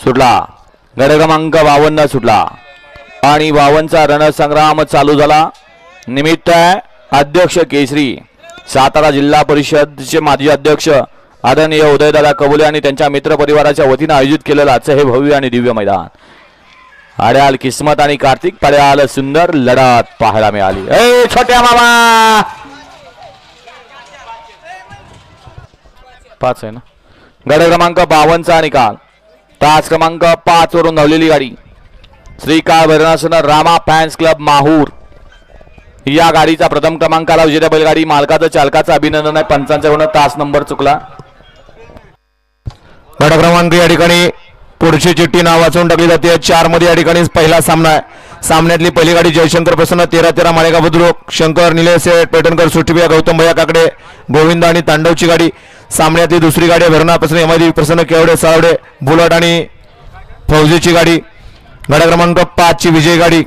सुटला. गड क्रमांक 52 सुटला आणि 52चा रणसंग्राम चालू झाला. निमित्त अध्यक्ष केसरी सातारा जिल्हा परिषदचे माजी अध्यक्ष आदरणीय उदयदादा कबुले आणि त्यांच्या मित्र परिवाराच्या वतीने आयोजित केलेलं आजचं हे भव्य आणि दिव्य मैदान. आड्याल किस्मत आणि कार्तिक पड्याल सुंदर लढत पाहायला मिळाली. ए छोट्या मामा 5 आहे ना. गड क्रमांक 52चा निकाल. तास क्रमांक 5 वरून धावलेली गाडी श्रीकाळ भैरवनाथ रामा फॅन्स क्लब माहूर या गाडीचा प्रथम क्रमांकाला विजेत्या बैलगाडी मालकाचं चालकाचं अभिनंदन आहे. पंचांच्या तास नंबर चुकला. गड क्रमांक या ठिकाणी पुढची चिठ्ठी नाव वाचून टाकली जाते. 4 मध्ये या ठिकाणी पहिला सामना आहे. सामन्यातली पहिली गाडी जयशंकर प्रसन्न 13-13 माळेगाव बुद्रुक शंकर निलेश पेटणकर सुष्टीबिया गौतम भैया काकडे गोविंद आणि तांडवची गाडी. सामन्यातली दुसरी गाडी भरणा प्रसन्न एमआयडी प्रसन्न केवडे सावडे बुलट आणि फौजीची गाडी. गड क्रमांक 5 ची विजयी गाडी